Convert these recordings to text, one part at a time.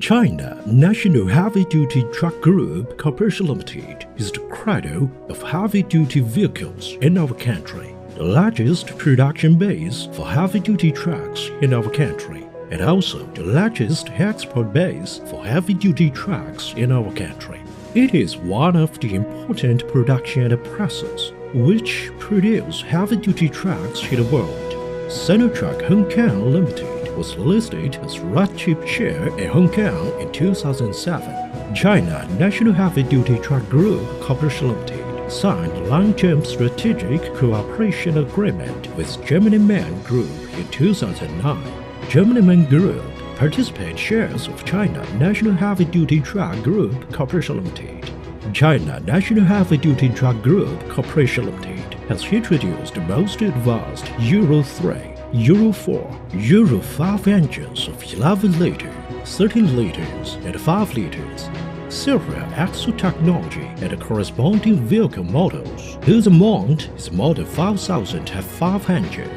China National Heavy-Duty Truck Group Corporation Limited is the cradle of heavy-duty vehicles in our country, the largest production base for heavy-duty trucks in our country, and also the largest export base for heavy-duty trucks in our country. It is one of the important production presses which produce heavy-duty trucks in the world. Sinotruck HOWO Limited was listed as red chip share in Hong Kong in 2007. China National Heavy-Duty Truck Group Corporation Limited signed a long-term strategic cooperation agreement with German MAN Group in 2009. German MAN Group participates shares of China National Heavy-Duty Truck Group Corporation Limited. China National Heavy-Duty Truck Group Corporation Limited has introduced the most advanced Euro 3, Euro 4, Euro 5 engines of 11 liters, 13 liters, and 5 liters, several axle technology and the corresponding vehicle models, whose amount is more than 5,500.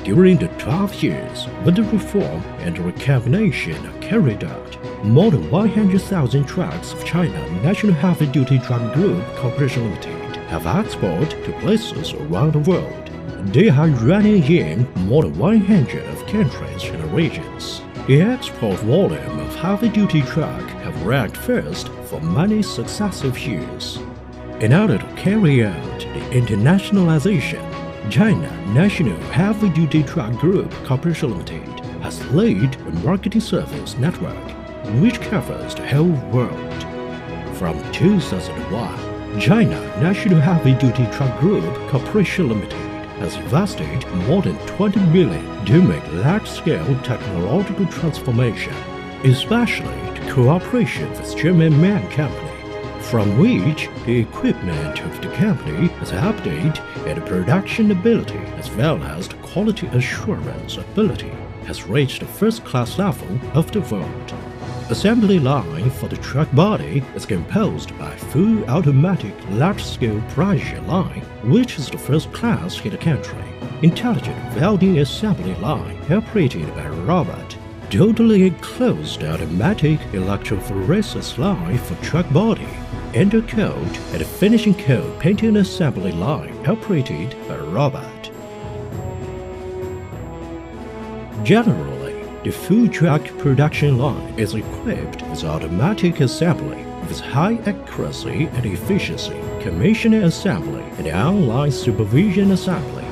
During the 12 years when the reform and recombination are carried out, more than 100,000 trucks of China National Heavy-Duty Truck Group Corporation Limited have exported to places around the world. They are running in more than 100 of countries and regions. The export volume of heavy-duty truck have ranked first for many successive years. In order to carry out the internationalization, China National Heavy-Duty Truck Group Corporation Limited has laid a marketing service network which covers the whole world. From 2001, China National Heavy-Duty Truck Group Corporation Limited has invested more than 20 million to make large-scale technological transformation, especially the cooperation with German MAN Company, from which the equipment of the company has updated and production ability as well as the quality assurance ability has reached the first-class level of the world. Assembly line for the truck body is composed by full automatic large-scale pressure line, which is the first class in the country. Intelligent welding assembly line operated by a robot. Totally enclosed automatic electrophoresis line for truck body. Undercoat and finishing coat painting assembly line operated by a robot. Generally, the full truck production line is equipped with automatic assembly with high accuracy and efficiency, commissioning assembly, and online supervision assembly.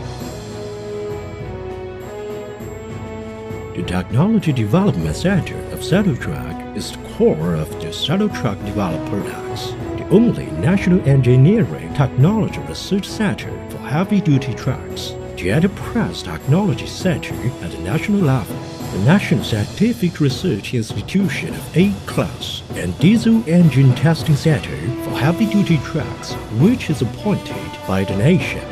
The Technology Development Center of Sinotruck is the core of the Sinotruck developed products, the only national engineering technology research center for heavy-duty trucks, the Enterprise Technology Center at the national level, the National Scientific Research Institution of A Class, and Diesel Engine Testing Center for heavy-duty trucks, which is appointed by the nation.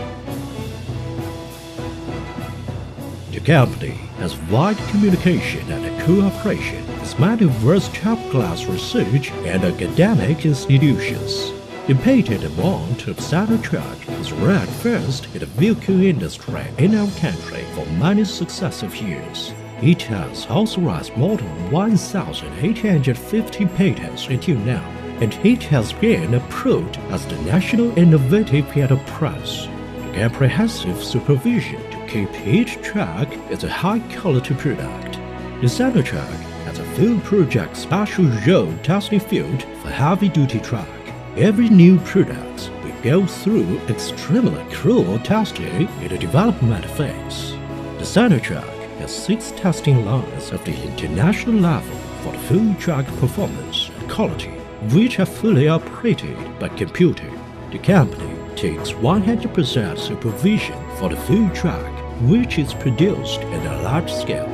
The company has wide communication and cooperation with many diverse top-class research and academic institutions. The patent amount of Sinotruck is ranked first in the vehicle industry in our country for many successive years. It has authorized more than 1,850 patents until now, and it has been approved as the National Innovative Enterprise. The comprehensive supervision to keep each truck as a high-quality product. The Sinotruck has a full project special road testing field for heavy-duty truck. Every new product will go through extremely cruel testing in the development phase. The Sinotruck has 6 testing lines of the international level for the full truck performance and quality, which are fully operated by computer. The company takes 100% supervision for the full truck, which is produced at a large scale.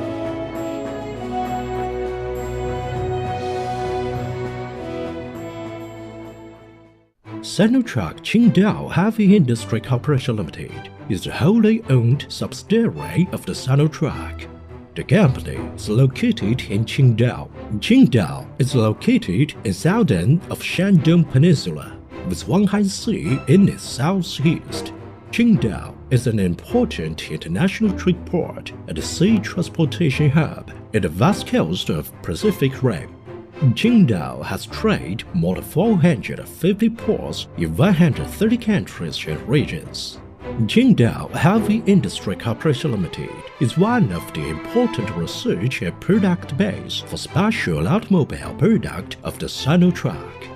Sinotruck Qingdao Heavy Industry Corporation Limited is the wholly owned subsidiary of the Sinotruck. The company is located in Qingdao. Qingdao is located in southern of Shandong Peninsula, with Wanhai Sea in its southeast. Qingdao is an important international trade port and a sea transportation hub in the west coast of Pacific Rim. Qingdao has traded more than 450 ports in 130 countries and regions. Qingdao Heavy Industry Corporation Limited is one of the important research and product base for special automobile product of the Sinotruck.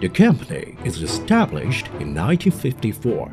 The company is established in 1954.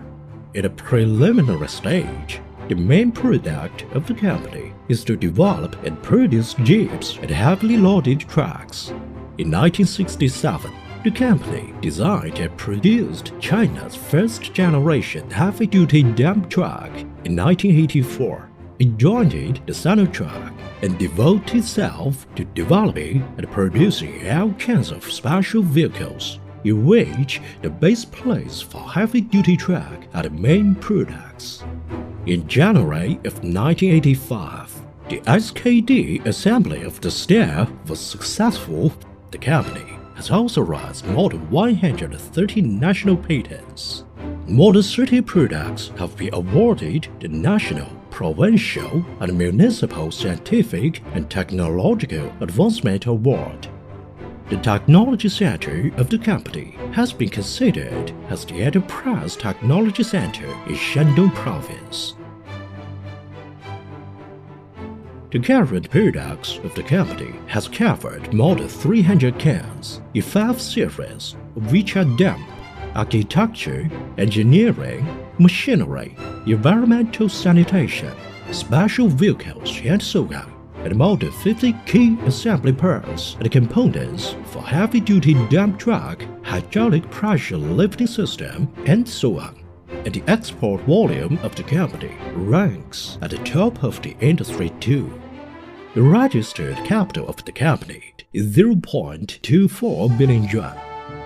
At a preliminary stage, the main product of the company is to develop and produce jeeps and heavily loaded trucks. In 1967, the company designed and produced China's first-generation heavy-duty dump truck. In 1984, it joined the Sinotruck and devoted itself to developing and producing all kinds of special vehicles, in which the base place for heavy-duty truck are the main products. In January of 1985, the SKD assembly of the stair was successful. The company has authorized more than 130 national patents. More than 30 products have been awarded the national, provincial, and municipal scientific and technological advancement award. The technology center of the company has been considered as the Enterprise Technology Center in Shandong Province. The current products of the company has covered more than 300 cans in 5 series, which are dump, architecture, engineering, machinery, environmental sanitation, special vehicles, and so on, and more than 50 key assembly parts and components for heavy-duty dump truck, hydraulic pressure lifting system, and so on. And the export volume of the company ranks at the top of the industry too. The registered capital of the company is 0.24 billion yuan.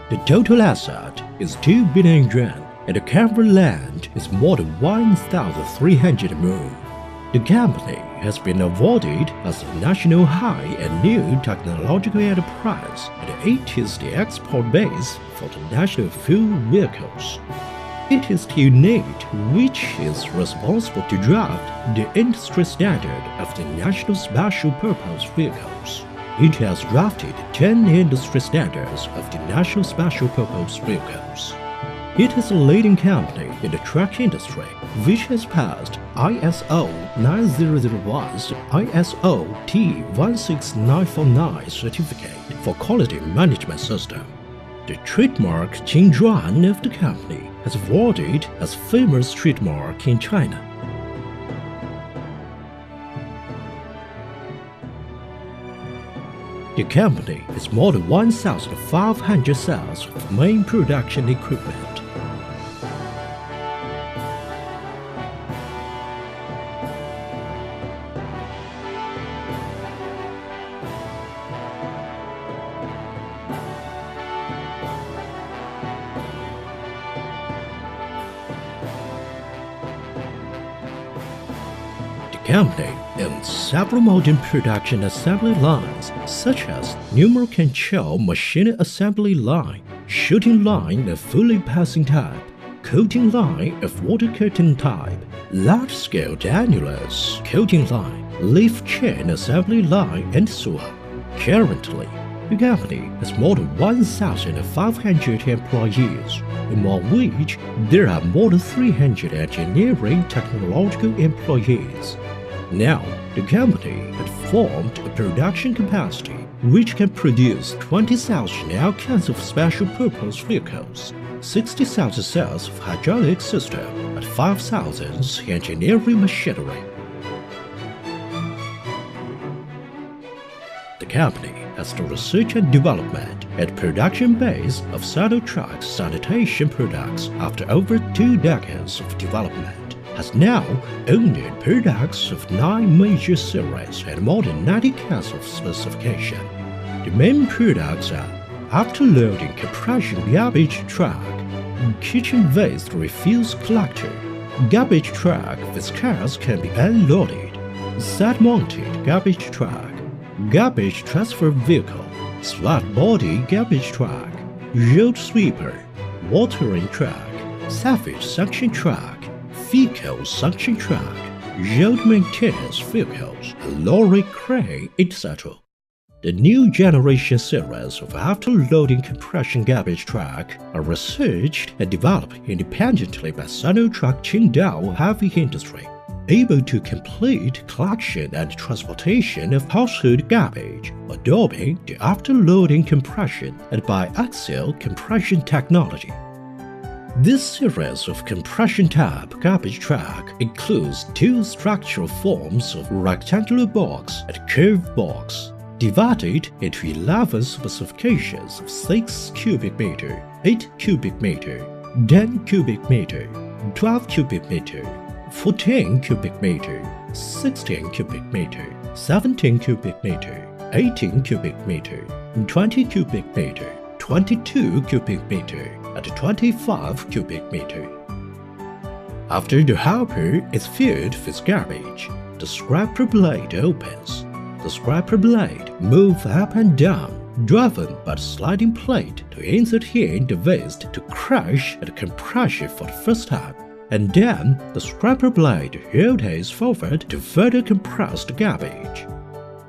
The total asset is 2 billion yuan, and the covered land is more than 1,300 mu. The company has been awarded as a national high and new technological enterprise, and it is the export base for the national fuel vehicles. It is the unit which is responsible to draft the industry standard of the national special purpose vehicles. It has drafted 10 industry standards of the national special purpose vehicles. It is a leading company in the truck industry, which has passed ISO 9001's ISO T16949 certificate for quality management system. The trademark Qingjuan of the company has awarded as famous trademark in China. The company has more than 1,500 sales of main production equipment. The company owns several modern production assembly lines, such as pneumatic control machine assembly line, shooting line of fully passing type, coating line of water coating type, large-scale annulus coating line, leaf chain assembly line, and so on. Currently, the company has more than 1,500 employees, among which there are more than 300 engineering technological employees. Now, the company had formed a production capacity which can produce 20,000 all kinds of special purpose vehicles, 60,000 cells of hydraulic system, and 5,000 engineering machinery. The company has the research and development and production base of Sinotruck sanitation products after over 2 decades of development. Has now owned products of 9 major series and more than 90 kinds of specification. The main products are after-loading compression garbage truck, kitchen waste refuse collector, garbage truck with cars can be unloaded, side-mounted garbage truck, garbage transfer vehicle, flat body garbage truck, road sweeper, watering truck, salvage suction truck, vehicle suction truck, road maintenance vehicles, lorry crane, etc. The new generation series of after-loading compression garbage truck are researched and developed independently by Sinotruck HOWO Heavy Industry, able to complete collection and transportation of household garbage, adopting the after-loading compression and biaxial compression technology. This series of compression-type garbage truck includes two structural forms of rectangular box and curved box, divided into 11 specifications of 6 cubic meter, 8 cubic meter, 10 cubic meter, 12 cubic meter, 14 cubic meter, 16 cubic meter, 17 cubic meter, 18 cubic meter, 20 cubic meter, 22 cubic meter, and 25 cubic meter. After the hopper is filled with garbage, the scraper blade opens. The scraper blade moves up and down, driven by the sliding plate to insert in the waste to crush and compress it for the first time, and then the scraper blade rotates forward to further compress the garbage.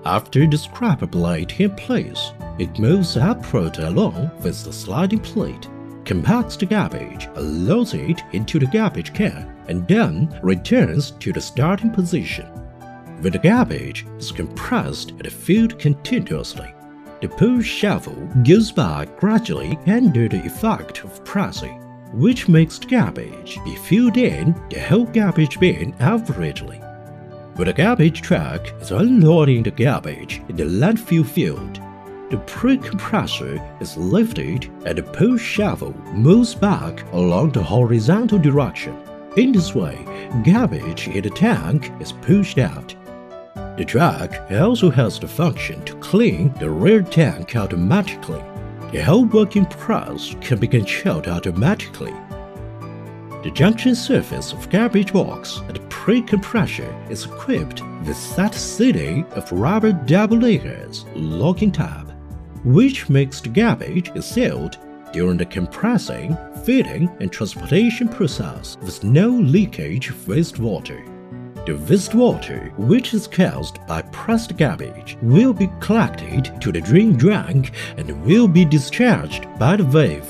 After the scraper blade in place, it moves upward along with the sliding plate, compacts the garbage and loads it into the garbage can, and then returns to the starting position. When the garbage is compressed and filled continuously, the push shovel goes back gradually under the effect of pressing, which makes the garbage be filled in the whole garbage bin averagely. When the garbage truck is unloading the garbage in the landfill field, the pre-compressor is lifted and the push shovel moves back along the horizontal direction. In this way, garbage in the tank is pushed out. The truck also has the function to clean the rear tank automatically. The whole working process can be controlled automatically. The junction surface of garbage box and pre-compressor is equipped with set seating of rubber double layers locking tab, which makes the garbage is sealed during the compressing, feeding, and transportation process with no leakage of wastewater. The wastewater, which is caused by pressed garbage, will be collected to the drain tank and will be discharged by the valve.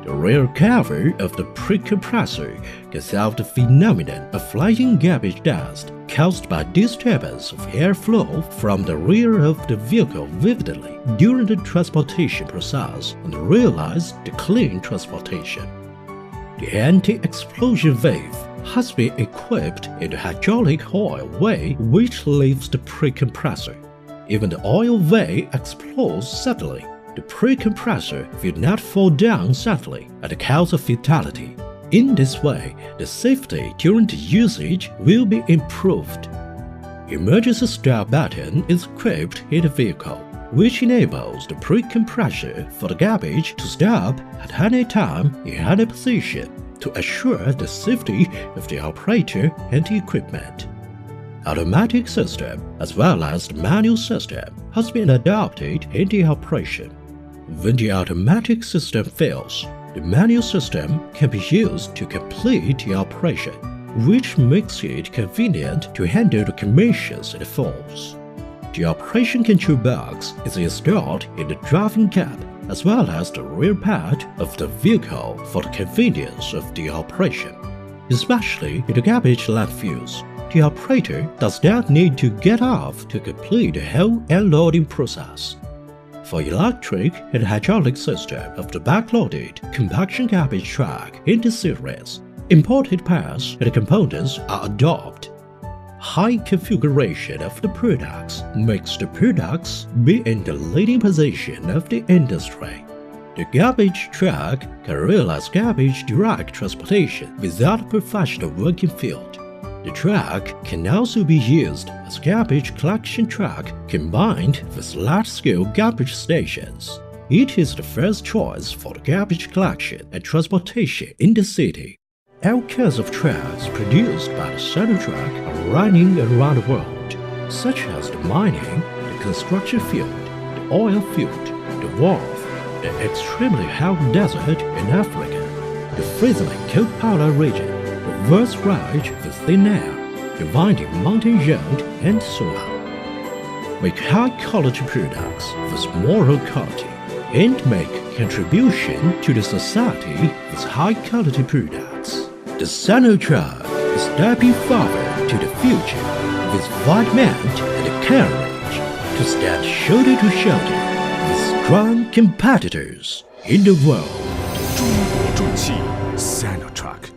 The rear cover of the pre-compressor can solve the phenomenon of flying garbage dust caused by disturbance of airflow from the rear of the vehicle vividly during the transportation process and realize the clean transportation. The anti-explosion valve has been equipped in the hydraulic oil way which leaves the pre-compressor. Even the oil way explodes suddenly, the pre-compressor will not fall down suddenly and cause a fatality. In this way, the safety during the usage will be improved. Emergency stop button is equipped in the vehicle, which enables the pre-compressor for the garbage to stop at any time in any position to assure the safety of the operator and the equipment. Automatic system as well as the manual system has been adopted in the operation. When the automatic system fails, the manual system can be used to complete the operation, which makes it convenient to handle the commissions and faults. The operation control box is installed in the driving cab as well as the rear part of the vehicle for the convenience of the operation. Especially in the garbage landfills, the operator does not need to get off to complete the whole unloading process. For electric and hydraulic system of the backloaded compaction garbage truck in the series, imported parts and components are adopted. High configuration of the products makes the products be in the leading position of the industry. The garbage truck can realize garbage direct transportation without professional working field. The truck can also be used as garbage collection truck combined with large-scale garbage stations. It is the first choice for the garbage collection and transportation in the city. All kinds of trucks produced by the Sinotruck are running around the world, such as the mining, the construction field, the oil field, the wharf, the extremely hot desert in Africa, the freezing cold polar region, the vast range of thin air, the winding mountain road, and so on. make high-quality products with moral quality and make contribution to the society with high-quality products. The Sinotruck is stepping forward to the future with commitment and courage to stand shoulder to shoulder with strong competitors in the world. 中国重汽 Sinotruck